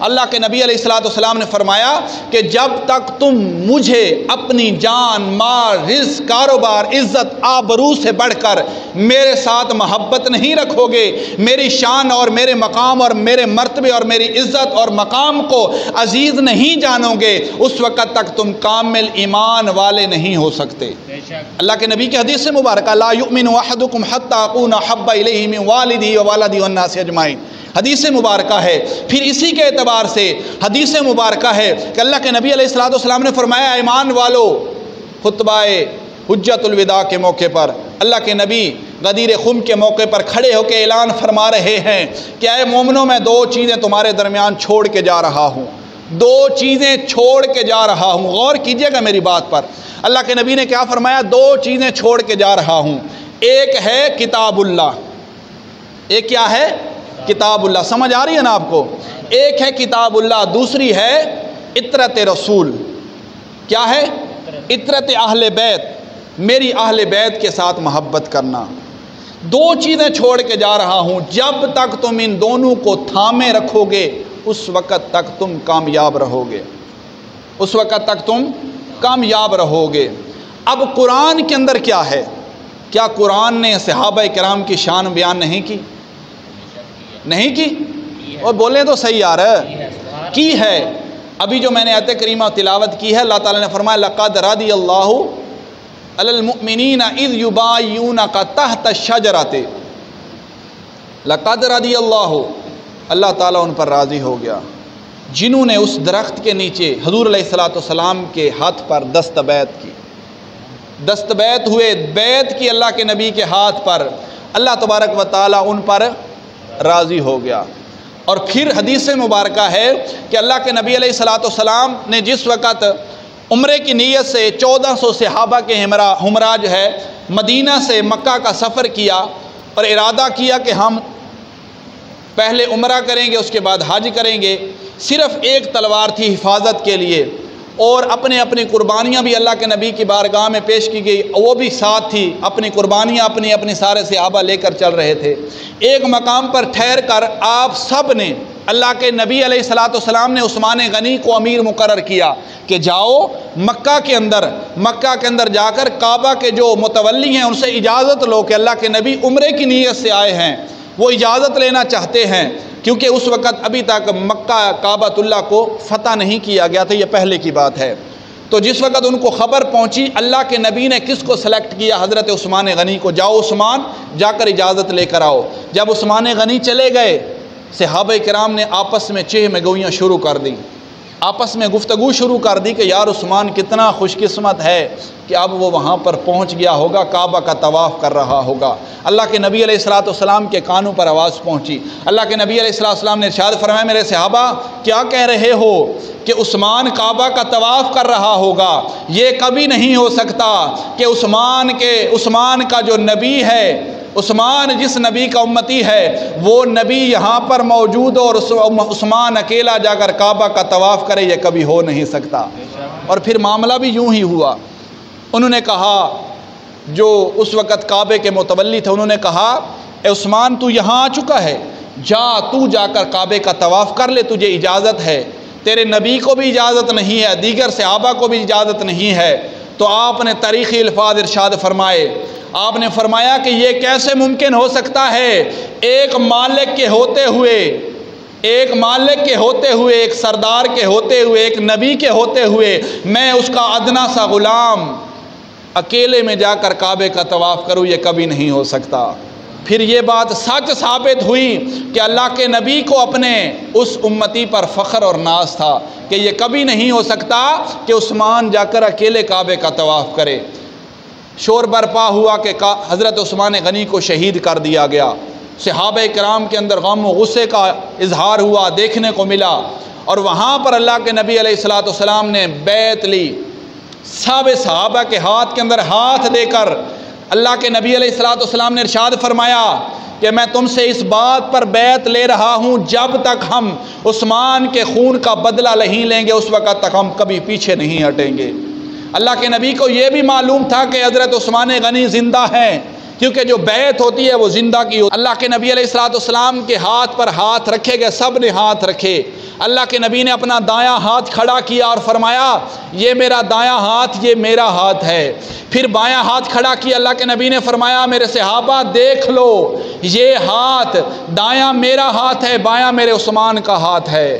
اللہ کے نبی علیہ الصلوۃ والسلام نے فرمایا کہ جب تک تم مجھے اپنی جان، مال، رزق، کاروبار، عزت، آبرو سے بڑھ کر میرے ساتھ محبت نہیں رکھو گے، میری شان اور میرے مقام اور میرے مرتبے اور میری عزت اور مقام کو عزیز نہیں جانو گے، اس وقت تک تم کامل ایمان والے نہیں ہو سکتے۔ اللہ کے نبی کی حدیث سے مبارکہ لا یؤمن احدکم حتی اکون احب الیہ من والدہ وولدہ والناس اجمعین، حدیث مبارکہ ہے۔ پھر اسی کے اعتبار سے حدیث مبارکہ ہے کہ اللہ کے نبی علیہ الصلوۃ والسلام نے فرمایا ایمان والو، خطبہ حجت الوداع کے موقع پر اللہ کے نبی غدیر خم کے موقع پر کھڑے ہو کے اعلان فرما رہے ہیں کہ اے مومنوں میں دو چیزیں تمہارے درمیان چھوڑ کے جا رہا ہوں، دو چیزیں چھوڑ کے جا رہا ہوں، غور کیجئے گا میری بات پر۔ اللہ کے نبی نے کیا فرمایا؟ دو چیزیں چھوڑ کے جا رہا ہوں، ایک ہے کتاب اللہ، ایک کیا ہے؟ کتاب اللہ، سمجھ آ رہی ہے نا آپ کو؟ ایک ہے کتاب اللہ، دوسری ہے اطرت رسول۔ کیا ہے؟ اطرت اہل بیت، میری اہل بیت کے ساتھ محبت کرنا۔ دو چیزیں چھوڑ کے جا رہا ہوں، جب تک تم ان دونوں کو تھامے رکھو گے اس وقت تک تم کامیاب رہو گے، اس وقت تک تم کامیاب رہو گے۔ اب قرآن کے اندر کیا ہے؟ کیا قرآن نے صحابہ کرام کی شان بیان نہیں کی؟ نہیں کی؟ اور بولیں تو صحیح یار کی ہے۔ ابھی جو میں نے آیت کریمہ تلاوت کی ہے، اللہ تعالیٰ نے فرمایا لقد رضی اللہ علی المؤمنین اذ یبایعونک تحت الشجرۃ، لقد رضی اللہ تعالیٰ ان پر راضی ہو گیا جنہوں نے اس درخت کے نیچے حضور علیہ الصلوۃ والسلام کے ہاتھ پر دست بیعت کی، دست بیعت ہوئے، بیعت کی اللہ کے نبی کے ہاتھ پر، اللہ تبارک و تعالیٰ ان پر راضی ہو گیا۔ اور پھر حدیث مبارکہ ہے کہ اللہ کے نبی علیہ الصلوۃ والسلام نے جس وقت عمرے کی نیت سے 1400 صحابہ کے ہمراہ جو ہے مدینہ سے مکہ کا سفر کیا اور ارادہ کیا کہ ہم پہلے عمرہ کریں گے اس کے بعد حج کریں گے، صرف ایک تلوار تھی حفاظت کے لیے، اور اپنی قربانیاں بھی اللہ کے نبی کی بارگاہ میں پیش کی گئی، وہ بھی ساتھ تھی، اپنی قربانیاں اپنی سارے صحابہ لے کر چل رہے تھے۔ ایک مقام پر ٹھہر کر آپ سب نے، اللہ کے نبی علیہ الصلوۃ والسلام نے عثمان غنی کو امیر مقرر کیا کہ جاؤ مکہ کے اندر جا کر کعبہ کے جو متولی ہیں ان سے اجازت لو کہ اللہ کے نبی عمرے کی نیت سے آئے ہیں، وہ اجازت لینا چاہتے ہیں، کیونکہ اس وقت ابھی تک مکہ کعبۃ اللہ کو فتح نہیں کیا گیا تھا، یہ پہلے کی بات ہے۔ تو جس وقت ان کو خبر پہنچی، اللہ کے نبی نے کس کو سلیکٹ کیا؟ حضرت عثمان غنی کو، جاؤ عثمان جا کر اجازت لے کر آؤ۔ جب عثمان غنی چلے گئے، صحابہ کرام نے آپس میں چہ مگویاں شروع کر دیں، آپس میں گفتگو شروع کر دی کہ یار عثمان کتنا خوش قسمت ہے کہ اب وہ وہاں پر پہنچ گیا ہوگا، کعبہ کا طواف کر رہا ہوگا۔ اللہ کے نبی علیہ الصلوۃ والسلام کے کانوں پر آواز پہنچی، اللہ کے نبی علیہ الصلوۃ والسلام نے ارشاد فرمایا میرے صحابہ کیا کہہ رہے ہو کہ عثمان کعبہ کا طواف کر رہا ہوگا؟ یہ کبھی نہیں ہو سکتا کہ عثمان کا جو نبی ہے، عثمان جس نبی کا امتی ہے، وہ نبی یہاں پر موجود اور عثمان اکیلا جا کر کعبہ کا طواف کرے، یہ کبھی ہو نہیں سکتا۔ اور پھر معاملہ بھی یوں ہی ہوا، انہوں نے کہا، جو اس وقت کعبے کے متولی تھے، انہوں نے کہا اے عثمان تو یہاں آ چکا ہے، تو جا کر کعبے کا طواف کر لے، تجھے اجازت ہے، تیرے نبی کو بھی اجازت نہیں ہے، دیگر صحابہ کو بھی اجازت نہیں ہے۔ تو آپ نے تاریخی الفاظ ارشاد فرمائے، آپ نے فرمایا کہ یہ کیسے ممکن ہو سکتا ہے؟ ایک مالک کے ہوتے ہوئے، ایک سردار کے ہوتے ہوئے، ایک نبی کے ہوتے ہوئے، میں اس کا ادنا سا غلام اکیلے میں جا کر کعبے کا طواف کروں، یہ کبھی نہیں ہو سکتا۔ پھر یہ بات سچ ثابت ہوئی کہ اللہ کے نبی کو اپنے اس امتی پر فخر اور ناز تھا کہ یہ کبھی نہیں ہو سکتا کہ عثمان جا کر اکیلے کعبے کا طواف کرے۔ شور برپا ہوا کہ حضرت عثمان غنی کو شہید کر دیا گیا۔ صحابہ کرام کے اندر غم و غصے کا اظہار ہوا، دیکھنے کو ملا، اور وہاں پر اللہ کے نبی علیہ الصلوۃ والسلام نے بیعت لی، سب صحابہ کے ہاتھ کے اندر ہاتھ دے کر اللہ کے نبی علیہ الصلوۃ والسلام نے ارشاد فرمایا کہ میں تم سے اس بات پر بیعت لے رہا ہوں، جب تک ہم عثمان کے خون کا بدلہ نہیں لیں گے اس وقت تک ہم کبھی پیچھے نہیں ہٹیں گے۔ اللہ کے نبی کو یہ بھی معلوم تھا کہ حضرت عثمان غنی زندہ ہیں، کیونکہ جو بیعت ہوتی ہے وہ زندہ کی ہوتی ہے۔ اللہ کے نبی علیہ السلام کے ہاتھ پر ہاتھ رکھے گئے، سب نے ہاتھ رکھے۔ اللہ کے نبی نے اپنا دایاں ہاتھ کھڑا کیا اور فرمایا یہ میرا دایاں ہاتھ، یہ میرا ہاتھ ہے۔ پھر بایاں ہاتھ کھڑا کیا، اللہ کے نبی نے فرمایا میرے صحابہ دیکھ لو، یہ ہاتھ دایاں میرا ہاتھ ہے، بایاں میرے عثمان کا ہاتھ ہے،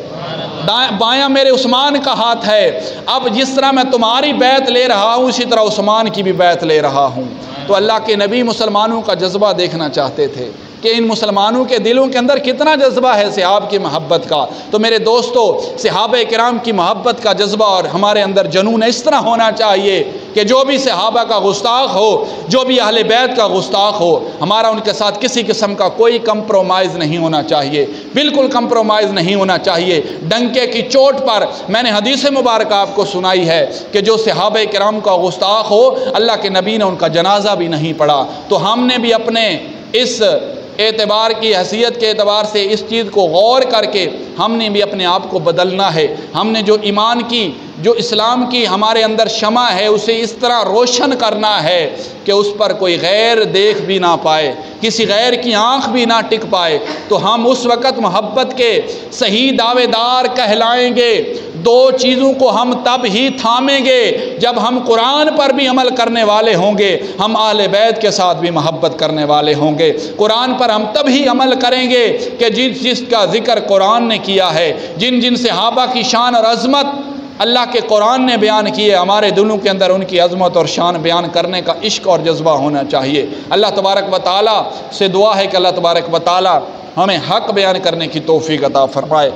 بایاں میرے عثمان کا ہاتھ ہے۔ اب جس طرح میں تمہاری بیعت لے رہا ہوں اسی طرح عثمان کی بھی بیعت لے رہا ہوں۔ تو اللہ کے نبی مسلمانوں کا جذبہ دیکھنا چاہتے تھے کہ ان مسلمانوں کے دلوں کے اندر کتنا جذبہ ہے صحابہ کی محبت کا۔ تو میرے دوستو، صحابہ کرام کی محبت کا جذبہ اور ہمارے اندر جنون اس طرح ہونا چاہیے کہ جو بھی صحابہ کا گستاخ ہو، جو بھی اہل بیت کا گستاخ ہو، ہمارا ان کے ساتھ کسی قسم کا کوئی کمپرومائز نہیں ہونا چاہیے، بالکل کمپرومائز نہیں ہونا چاہیے۔ ڈنکے کی چوٹ پر میں نے حدیث مبارکہ آپ کو سنائی ہے کہ جو صحابہ کرام کا گستاخ ہو، اللہ کے نبی نے ان کا جنازہ بھی نہیں پڑھا۔ تو ہم نے بھی اپنے اس اعتبار کی حیثیت کے اعتبار سے اس چیز کو غور کر کے ہم نے بھی اپنے آپ کو بدلنا ہے۔ ہم نے جو ایمان کی، جو اسلام کی ہمارے اندر شمع ہے، اسے اس طرح روشن کرنا ہے کہ اس پر کوئی غیر دیکھ بھی نہ پائے، کسی غیر کی آنکھ بھی نہ ٹک پائے۔ تو ہم اس وقت محبت کے صحیح دعوے دار کہلائیں گے۔ دو چیزوں کو ہم تب ہی تھامیں گے جب ہم قرآن پر بھی عمل کرنے والے ہوں گے، ہم اہل بیت کے ساتھ بھی محبت کرنے والے ہوں گے۔ قرآن پر ہم تب ہی عمل کریں گے کہ جس کا ذکر قرآن نے کیا ہے، جن صحابہ کی شان اور عظمت اللہ کے قرآن نے بیان کی ہے، ہمارے دلوں کے اندر ان کی عظمت اور شان بیان کرنے کا عشق اور جذبہ ہونا چاہیے۔ اللہ تبارک و تعالیٰ سے دعا ہے کہ اللہ تبارک و تعالیٰ ہمیں حق بیان کرنے کی توفیق عطا فرمائے۔